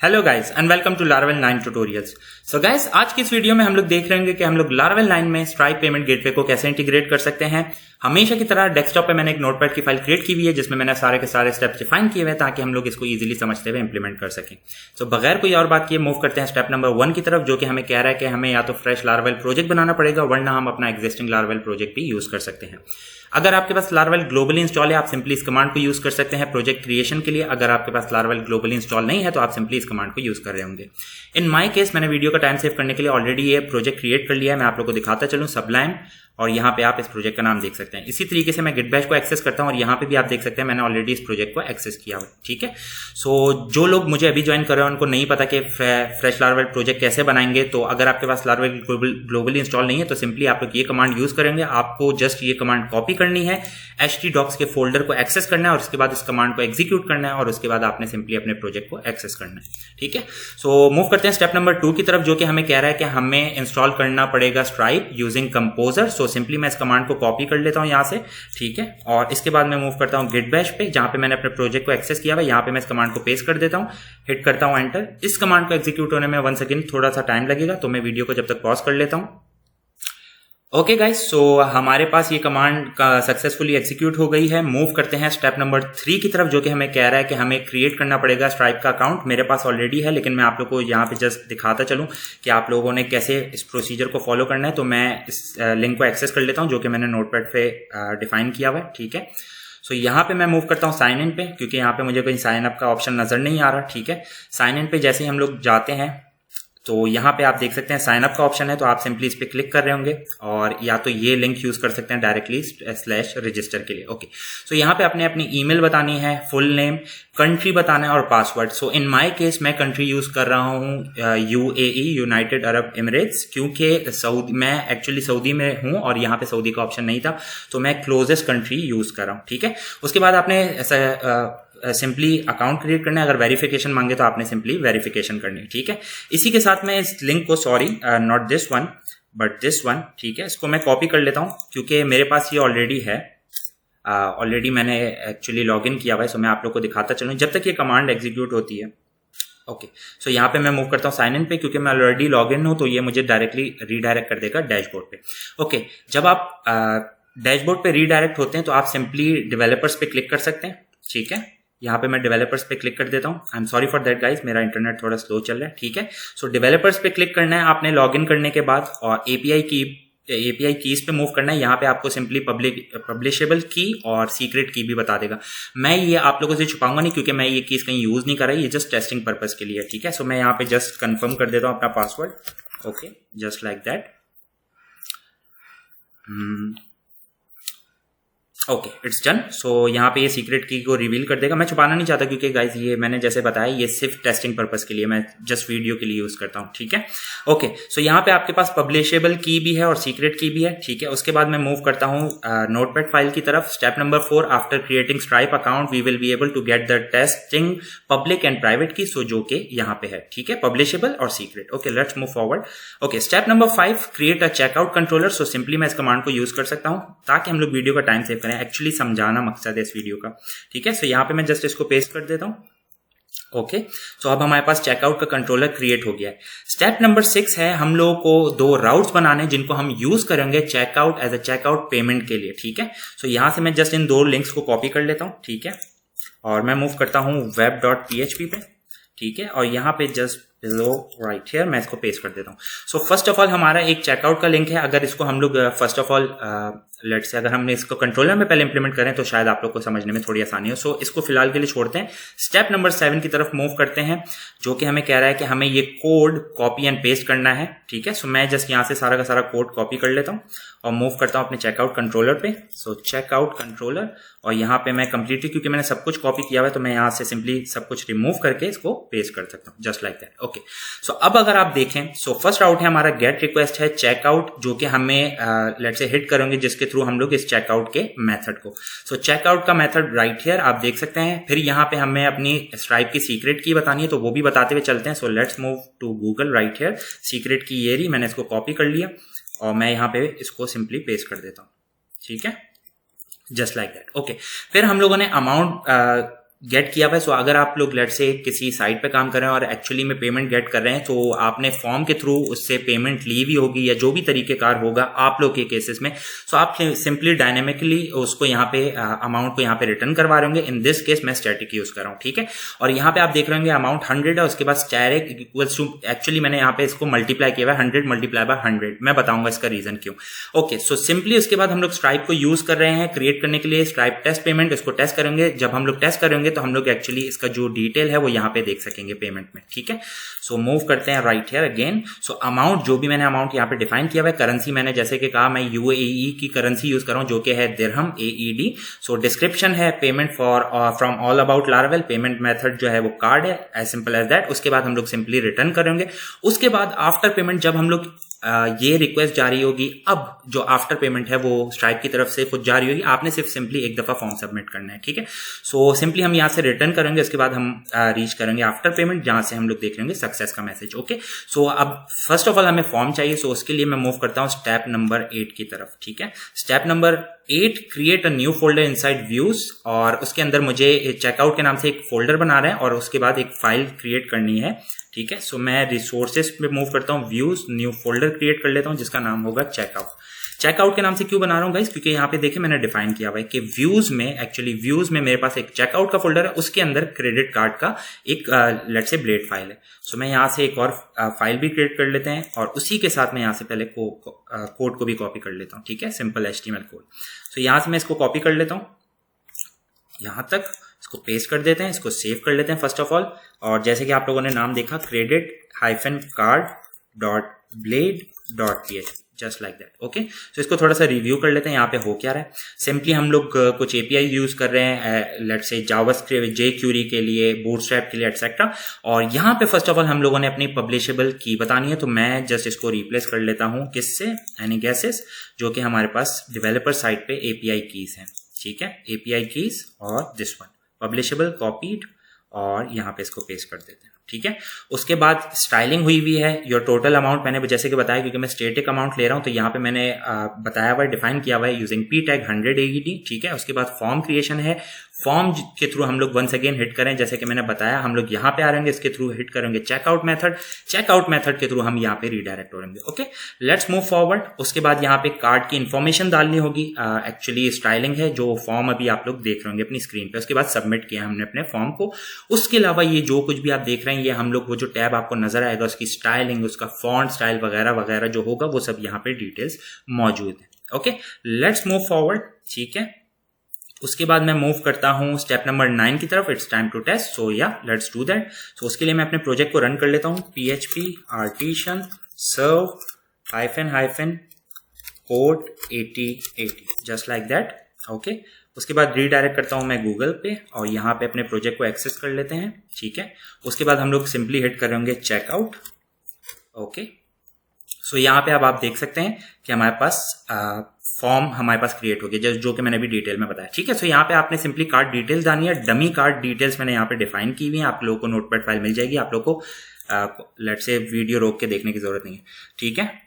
Hello guys and welcome to Laravel 9 tutorials. So guys, आज की इस वीडियो में हम लोग देख रहे होंगे कि हम लोग लारावेल 9 में स्ट्राइप पेमेंट गेटवे को कैसे इंटीग्रेट कर सकते हैं। हमेशा की तरह डेस्कटॉप पे मैंने एक नोटपैड की फाइल क्रिएट की हुई है जिसमें मैंने सारे के सारे स्टेप्स डिफाइन किए हुए हैं ताकि हम लोग इसको इजीली समझते हुए इंप्लीमेंट कर सकें। सो बगैर कोई और बात किए मूव करते हैं स्टेप नंबर 1 की तरफ, जो कि हमें कह रहा है कि हमें या तो फ्रेश लारावेल प्रोजेक्ट बनाना पड़ेगा वरना हम अपना एग्जिस्टिंग लारावेल प्रोजेक्ट भी यूज कर सकते हैं। अगर आपके पास लारावेल ग्लोबली इंस्टॉल है आप सिंपली इस कमांड को यूज कर सकते हैं प्रोजेक्ट क्रिएशन के लिए। अगर आपके पास लारावेल ग्लोबली इंस्टॉल नहीं है तो आप सिंपली इस कमांड को यूज कर रहे होंगे। इन माय केस मैंने वीडियो का टाइम सेव करने के लिए ऑलरेडी ये प्रोजेक्ट क्रिएट कर लिया है। मैं आप लोगों को दिखाता चलूं, सबलाइम, और यहाँ पे आप इस प्रोजेक्ट का नाम देख सकते हैं। इसी तरीके से मैं गिट बैश को एक्सेस करता हूँ और यहाँ पे भी आप देख सकते हैं मैंने ऑलरेडी इस प्रोजेक्ट को एक्सेस किया हुआ है। ठीक है, सो जो लोग मुझे अभी ज्वाइन कर रहे हैं उनको नहीं पता कि फ्रेश लारावेल प्रोजेक्ट कैसे बनाएंगे, तो अगर आपके पास लारावेल ग्लोबली इंस्टॉल नहीं है तो सिंपली आप लोग ये कमांड यूज करेंगे। आपको जस्ट ये कमांड कॉपी करनी है, htdocs के फोल्डर को एक्सेस करना है और उसके बाद इस कमांड को एग्जीक्यूट करना है और उसके बाद आपने सिंपली अपने प्रोजेक्ट को एक्सेस करना है। ठीक है, सो मूव करते हैं स्टेप नंबर 2 की तरफ, जो कि हमें कह रहा है कि हमें इंस्टॉल करना पड़ेगा स्ट्राइप यूजिंग कंपोजर। सो सिंपली मैं इस कमांड को कॉपी कर लेता हूं यहां से। ठीक है, और इसके बाद मैं मूव करता हूं गिट बैश पे जहां पे मैंने अपने प्रोजेक्ट को एक्सेस किया हुआ है। यहां पे मैं इस कमांड को पेस्ट कर देता हूं, हिट करता हूं एंटर। इस कमांड को एग्जीक्यूट होने में वंस अगेन थोड़ा सा टाइम लगेगा तो मैं वीडियो को जब तक पॉज कर लेता हूं। ओके गाइस, सो हमारे पास ये कमांड का सक्सेसफुली एग्जीक्यूट हो गई है। मूव करते हैं स्टेप नंबर 3 की तरफ, जो कि हमें कह रहा है कि हमें क्रिएट करना पड़ेगा स्ट्राइप का अकाउंट। मेरे पास ऑलरेडी है लेकिन मैं आप लोगों को यहाँ पे जस्ट दिखाता चलूं कि आप लोगों ने कैसे इस प्रोसीजर को फॉलो करना है। तो मैं इस लिंक को एक्सेस कर लेता हूं जो कि मैंने नोटपैड पे डिफाइन किया हुआ है। ठीक है, सो यहाँ पे मैं मूव करता हूँ साइन इन पे, क्योंकि यहाँ पे मुझे कोई साइन अप का ऑप्शन नजर नहीं आ रहा। ठीक है, साइन इन पे जैसे ही हम लोग जाते हैं तो यहाँ पे आप देख सकते हैं साइन अप का ऑप्शन है, तो आप सिंपली इस पे क्लिक कर रहे होंगे और या तो ये लिंक यूज कर सकते हैं डायरेक्टली /रजिस्टर के लिए। ओके, सो यहाँ पे आपने अपनी ईमेल बतानी है, फुल नेम, कंट्री बताना है और password. So in my case मैं कंट्री यूज कर रहा हूँ UAE, यूनाइटेड अरब एमिरेट्स, क्योंकि मैं एक्चुअली सऊदी में हूँ और यहाँ पे सऊदी का ऑप्शन नहीं था तो मैं क्लोजेस्ट कंट्री यूज कर रहा हूँ। ठीक है, उसके बाद आपने सिंपली अकाउंट क्रिएट करना है। अगर वेरिफिकेशन मांगे तो आपने सिंपली वेरिफिकेशन करनी है। ठीक है, इसी के साथ मैं इस लिंक को, sorry not this one but this one, ठीक है, इसको मैं कॉपी कर लेता हूं क्योंकि मेरे पास ये ऑलरेडी है। ऑलरेडी मैंने एक्चुअली लॉग इन किया हुआ है। सो मैं आप लोग को दिखाता चलूं जब तक ये कमांड एग्जीक्यूट होती है। ओके, सो यहाँ पे मैं मूव करता हूँ साइन इन पे, क्योंकि मैं ऑलरेडी लॉग इन हूं तो ये मुझे डायरेक्टली रीडायरेक्ट कर देगा डैशबोर्ड पे। ओके, जब आप डैशबोर्ड पे रीडायरेक्ट होते हैं तो आप सिंपली डेवलपर्स पे क्लिक कर सकते हैं। ठीक है, यहाँ पे मैं डेवलपर्स पे क्लिक कर देता हूँ। I am sorry for that guys, मेरा इंटरनेट थोड़ा स्लो चल रहा है। ठीक है, सो डेवलपर्स पे क्लिक करना है आपने लॉग इन करने के बाद और एपीआई कीज पे मूव करना है। यहाँ पे आपको सिंपली पब्लिशेबल की और सीक्रेट की भी बता देगा। मैं ये आप लोगों से छुपाऊंगा नहीं क्योंकि मैं ये कीज कहीं यूज नहीं कर रहा, ये जस्ट टेस्टिंग पर्पज के लिए। ठीक है, सो मैं यहाँ पे जस्ट कंफर्म कर देता हूँ अपना password. Okay, just like that. Okay, it's done. So यहाँ पे ये सीक्रेट की को रिवील कर देगा। मैं छुपाना नहीं चाहता क्योंकि गाइस ये मैंने जैसे बताया ये सिर्फ टेस्टिंग पर्पस के लिए, मैं जस्ट वीडियो के लिए यूज करता हूँ। ठीक है, ओके, सो यहाँ पे आपके पास पब्लिशेबल की भी है और सीक्रेट की भी है। ठीक है, उसके बाद मैं मूव करता हूँ नोटपैड फाइल की तरफ। Step number 4, after creating Stripe account we will be able to get the testing public and private key, so जो कि यहाँ पे है। ठीक है, पब्लिशेबल और secret. Okay, let's move forward. Okay, step number 5, create a checkout controller. So simply मैं इस कमांड को यूज कर सकता हूँ ताकि हम लोग वीडियो का टाइम सेव करें। एक्चुअली समझाना मकसद है इस वीडियो का। ठीक है, सो यहाँ पे मैं जस्ट इसको पेस्ट कर देता हूं। ओके, सो अब हमारे पास चेकआउट का कंट्रोलर क्रिएट हो गया है। स्टेप नंबर 6 है हम लोगों को 2 राउट्स बनाने जिनको हम यूज करेंगे checkout as a checkout payment के लिए। ठीक है, सो यहां से मैं जस्ट इन 2 लिंक्स को कॉपी कर लेता हूं। ठीक है, और मैं मूव करता हूं web.php पे। ठीक है, और यहाँ पे जस्ट बिलो राइट हियर मैं इसको पेस्ट कर देता हूँ। सो फर्स्ट ऑफ ऑल हमारा एक चेकआउट का लिंक है। अगर इसको हम लोग first of all let's say अगर हमने इसको कंट्रोलर में पहले इंप्लीमेंट करें तो शायद आप लोग को समझने में थोड़ी आसानी हो। सो इसको फिलहाल के लिए छोड़ते हैं। स्टेप नंबर 7 की तरफ मूव करते हैं, जो कि हमें कह रहा है कि हमें ये कोड कॉपी एंड पेस्ट करना है। ठीक है, सो मैं जस्ट यहाँ से सारा का सारा कोड कॉपी कर लेता हूँ और मूव करता हूँ अपने चेकआउट कंट्रोलर पे। सो चेकआउट कंट्रोलर, और यहाँ पे मैं कंप्लीटली क्योंकि मैंने सब कुछ कॉपी किया हुआ है तो मैं यहाँ से सिंपली सब कुछ रिमूव करके इसको पेस्ट कर सकता हूँ जस्ट लाइक दैट। ओके, सो अब अगर आप देखें, सो फर्स्ट आउट है हमारा गेट रिक्वेस्ट है चेकआउट, जो कि हमें लेट्स से हिट करेंगे जिसके थ्रू हम लोग इस चेकआउट के मेथड को। सो चेकआउट का मेथड राइट हियर आप देख सकते हैं। फिर यहाँ पे हमें अपनी स्ट्राइप की सीक्रेट की बतानी है तो वो भी बताते हुए चलते हैं। So let's move to Google right here. Secret की ये रही, मैंने इसको कॉपी कर लिया और मैं यहाँ पे इसको सिंपली पेस्ट कर देता हूँ। ठीक है, जस्ट लाइक दैट। ओके, फिर हम लोगों ने अमाउंट गेट किया हुआ है। सो अगर आप लोग लेट से किसी साइट पे काम कर रहे हैं और एक्चुअली में पेमेंट गेट कर रहे हैं, तो आपने फॉर्म के थ्रू उससे पेमेंट ली भी होगी या जो भी तरीकेकार होगा आप लोग के केसेस में, सो आप सिंपली डायनेमिकली उसको यहाँ पे अमाउंट को यहाँ पे रिटर्न करवा रहे होंगे। इन दिस केस मैं स्टैटिक यूज कर रहा हूँ, ठीक है। और यहाँ पे आप देख रहे होंगे अमाउंट 100 है, उसके बाद स्टैटिक इक्वल्स टू, एक्चुअली मैंने यहाँ पे इसको मल्टीप्लाई किया है 100 मल्टीप्लाई बाय 100, मैं बताऊंगा इसका रीजन क्यों। ओके, सो सिंपली उसके बाद हम लोग स्ट्राइप को यूज कर रहे हैं क्रिएट करने के लिए, स्ट्राइप टेस्ट पेमेंट, इसको टेस्ट करेंगे। जब हम लोग टेस्ट करेंगे तो हम लोग एक्चुअली इसका जो डिटेल है वो यहाँ पे देख सकेंगे पेमेंट में, ठीक है। सो मूव करते हैं right here again. So amount, जो भी मैंने अमाउंट यहाँ पे डिफाइन किया हुआ है, करेंसी मैंने जैसे कि कहा मैं यूएई की करेंसी यूज कर रहा हूँ जो कि है दिरहम AED। सो डिस्क्रिप्शन है payment for from all about Laravel, payment method जो है वो कार्ड है, एज सिंपल एज दैट। उसके बाद हम लोग सिंपली रिटर्न करेंगे। उसके बाद आफ्टर पेमेंट जब हम लोग ये रिक्वेस्ट जारी होगी, अब जो आफ्टर पेमेंट है वो स्ट्राइप की तरफ से खुद जारी होगी, आपने सिर्फ सिंपली एक दफा फॉर्म सबमिट करना है, ठीक है। सो सिंपली हम यहाँ से रिटर्न करेंगे, उसके बाद हम रीच करेंगे आफ्टर पेमेंट, जहां से हम लोग देख लेंगे सक्सेस का मैसेज। ओके, सो अब फर्स्ट ऑफ ऑल हमें फॉर्म चाहिए। सो उसके लिए मैं मूव करता हूँ स्टेप नंबर 8 की तरफ, ठीक है। Step number 8, create a new folder inside views, और उसके अंदर मुझे चेकआउट के नाम से एक फोल्डर बना रहा है और उसके बाद एक फाइल क्रिएट करनी है, ठीक है। सो मैं रिसोर्सेज पे मूव करता हूँ, व्यूज, न्यू फोल्डर क्रिएट कर लेता हूँ जिसका नाम होगा चेकआउट। चेकआउट के नाम से क्यों बना रहा हूँ गाइस, क्योंकि यहाँ पे देखिए मैंने डिफाइन किया हुआ है कि व्यूज में मेरे पास एक चेकआउट का फोल्डर है, उसके अंदर क्रेडिट कार्ड का एक लेट्स से ब्लेड फाइल है। सो मैं यहाँ से एक और फाइल भी क्रिएट कर लेते हैं और उसी के साथ मैं यहाँ से पहले कोड को भी कॉपी कर लेता हूँ, ठीक है, सिंपल HTML कोड। सो यहाँ से मैं इसको कॉपी कर लेता हूँ यहाँ तक, इसको पेस्ट कर देते हैं, इसको सेव कर लेते हैं फर्स्ट ऑफ ऑल। और जैसे कि आप लोगों ने नाम देखा, credit-card.blade.ph, just like that. Okay, तो इसको थोड़ा सा रिव्यू कर लेते हैं यहाँ पे हो क्या रहा है। सिंपली हम लोग कुछ API यूज कर रहे हैं, लेट्स से जावास्क्रिप्ट, jQuery के लिए, बूटस्ट्रैप के लिए, एटसेट्रा। और यहाँ पे फर्स्ट ऑफ ऑल हम लोगों ने अपनी पब्लिशेबल की बतानी है, तो मैं जस्ट इसको रिप्लेस कर लेता हूँ किससे, एनी गेसेस, जो कि हमारे पास डेवलपर साइट पे API कीज है, ठीक है, API कीज और दिस वन पब्लिशेबल कॉपीड, और यहाँ पे इसको पेस्ट कर देते हैं, ठीक है। उसके बाद स्टाइलिंग हुई हुई है, योर टोटल अमाउंट मैंने जैसे कि बताया, क्योंकि मैं स्टेटिक अमाउंट ले रहा हूं तो यहाँ पे मैंने बताया हुआ है, डिफाइन किया हुआ है यूजिंग p-tag 100 AED, ठीक है। उसके बाद फॉर्म क्रिएशन है, फॉर्म के थ्रू हम लोग वंस अगेन हिट करें, जैसे कि मैंने बताया हम लोग यहाँ पे आ रहेंगे, इसके थ्रू हिट करेंगे चेकआउट मेथड के थ्रू हम यहाँ पे रीडायरेक्ट हो रहेंगे। Okay, let's move forward. उसके बाद यहाँ पे कार्ड की इन्फॉर्मेशन डालनी होगी, एक्चुअली स्टाइलिंग है, जो फॉर्म अभी आप लोग देख रहे होंगे अपनी स्क्रीन पे। उसके बाद सबमिट किया हमने अपने फॉर्म को। उसके अलावा ये जो कुछ भी आप देख रहे हैं, ये हम लोग वो जो टैब आपको नजर आएगा, उसकी स्टाइलिंग, उसका फॉन्ट स्टाइल वगैरह वगैरह जो होगा, वो सब यहाँ पे डिटेल्स मौजूद है। ओके, लेट्स मूव फॉरवर्ड, ठीक है। उसके बाद मैं मूव करता हूं स्टेप नंबर 9 की तरफ, इट्स टाइम टू टेस्ट। सो या लेट्स डू दैट। सो उसके लिए मैं अपने प्रोजेक्ट को रन कर लेता हूं, php artisan serve -code 8080, just like that. Okay, उसके बाद रीडायरेक्ट करता हूं मैं गूगल पे और यहाँ पे अपने प्रोजेक्ट को एक्सेस कर लेते हैं, ठीक है। उसके बाद हम लोग सिंपली हिट करेंगे चेकआउट। ओके, सो यहाँ पे अब आप देख सकते हैं कि हमारे पास फॉर्म हमारे पास क्रिएट हो गया, जो कि मैंने भी डिटेल में बताया, ठीक है। सो यहाँ पे आपने सिंपली कार्ड डिटेल्स डालनी है, डमी कार्ड डिटेल्स मैंने यहाँ पे डिफाइन की हुई है, आप लोगों को नोटपैड फाइल मिल जाएगी, आप लोगों को लेट्स से वीडियो रोक के देखने की जरूरत नहीं है, ठीक है।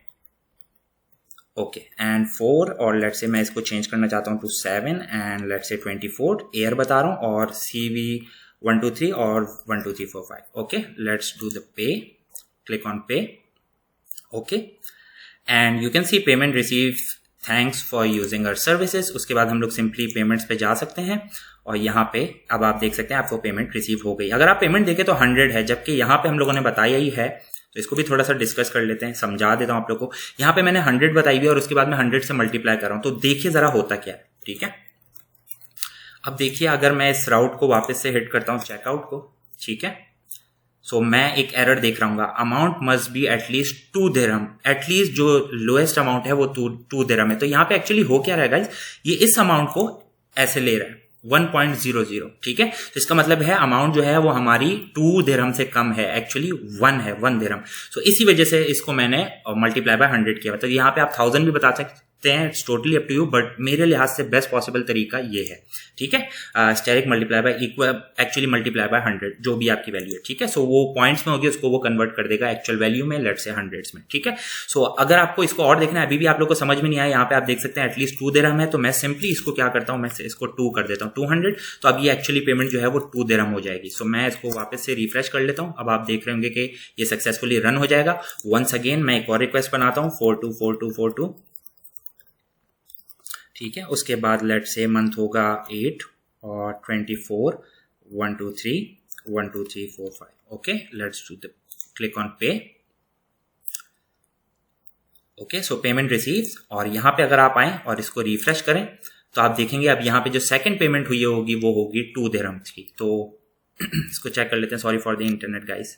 ओके, एंड 4 और लेट्स से मैं इसको चेंज करना चाहता हूँ to 7 and let's say 24 air बता रहा हूँ, और CV 123 और 1 2 3 4 5। Okay, let's do the pay, click on pay. Okay, and you can see payment receive, thanks for using our services. उसके बाद हम लोग सिंपली पेमेंट्स पे जा सकते हैं और यहाँ पे अब आप देख सकते हैं आपको पेमेंट रिसीव हो गई। अगर आप पेमेंट देखें तो 100 है, जबकि यहाँ पे हम लोगों ने बताया ही है, तो इसको भी थोड़ा सा डिस्कस कर लेते हैं, समझा देता हूँ आप लोग को। यहाँ पे मैंने 100 बताई हुई है और उसके बाद मैं 100 से मल्टीप्लाई कर रहा हूँ, तो देखिए जरा होता क्या है, ठीक है। अब देखिए, अगर मैं इस राउट को वापस से हिट करता हूँ चेकआउट को, ठीक है, सो मैं एक एरर देख रहा हूँ, amount must be at least 2 dirham, at least जो लोएस्ट अमाउंट है वो 2 दिरहम है। तो यहाँ पे एक्चुअली हो क्या रहा है गाइस, ये इस अमाउंट को ऐसे ले रहा है 1.00, ठीक है। तो इसका मतलब है अमाउंट जो है वो हमारी 2 दिरहम से कम है, एक्चुअली 1 दिरहम। सो इसी वजह से इसको मैंने मल्टीप्लाई बाय 100 किया। तो यहाँ पे आप 1000 भी हैं, it's totally up to you, but मेरे लिहाज से बेस्ट पॉसिबल तरीका ये है, ठीक है। Asterisk multiply by equal actually multiply by 100 जो भी आपकी वैल्यू है, ठीक है। सो वो पॉइंट्स में होगी, उसको वो कन्वर्ट कर देगा एक्चुअल वैल्यू में, लेट्स से हंड्रेड्स में, ठीक है। सो अगर आपको इसको और देखना है, अभी भी आप लोग को समझ में नहीं आया, यहाँ पे आप देख सकते हैं एटलीस्ट 2 दिरहम है, तो मैं सिंपली इसको क्या करता हूँ, मैं इसको 2 कर देता हूँ 200, तो अब ये एक्चुअली पेमेंट जो है वो 2 दिरहम हो जाएगी। सो मैं इसको वापस से रिफ्रेश कर लेता हूँ, अब आप देख रहे होंगे कि ये सक्सेसफुली रन हो जाएगा। वंस अगेन मैं एक और रिक्वेस्ट बनाता हूँ 424242, ठीक है। उसके बाद लेट्स से मंथ होगा 8 और 24 1 2 3 1 2 3 4 5, okay. Let's do the click on pay, okay. So payment receives, और यहाँ पे अगर आप आए और इसको रिफ्रेश करें तो आप देखेंगे अब यहाँ पे जो सेकंड पेमेंट हुई होगी वो होगी 2 दिरहम्स की। तो इसको चेक कर लेते हैं, sorry for the internet guys,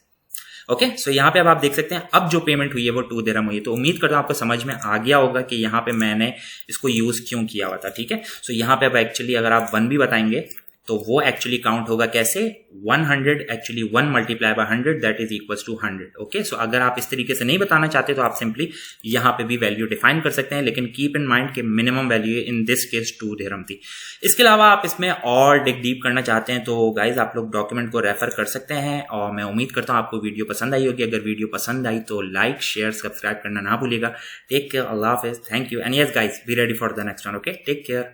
okay. So यहाँ पे अब आप देख सकते हैं अब जो पेमेंट हुई है वो 2 दिरहम हुई है। तो उम्मीद करता हूँ आपको समझ में आ गया होगा कि यहाँ पे मैंने इसको यूज क्यों किया हुआ था, ठीक है। सो यहाँ पे अब एक्चुअली अगर आप 1 भी बताएंगे तो वो एक्चुअली काउंट होगा कैसे, 100 actually 1 multiply by 100 that is equals to 100, okay. So अगर आप इस तरीके से नहीं बताना चाहते तो आप सिंपली यहाँ पे भी वैल्यू डिफाइन कर सकते हैं, लेकिन कीप इन माइंड कि minimum value in this case 2 दिरहम थी। इसके अलावा आप इसमें और डिग डीप करना चाहते हैं तो गाइज आप लोग डॉक्यूमेंट को रेफर कर सकते हैं, और मैं उम्मीद करता हूँ आपको वीडियो पसंद आई होगी। अगर वीडियो पसंद आई तो लाइक शेयर सब्सक्राइब करना ना भूलिएगा। टेक केयर, अल्लाह हाफिज, thank you, and yes guys be ready for the next one, okay, take care.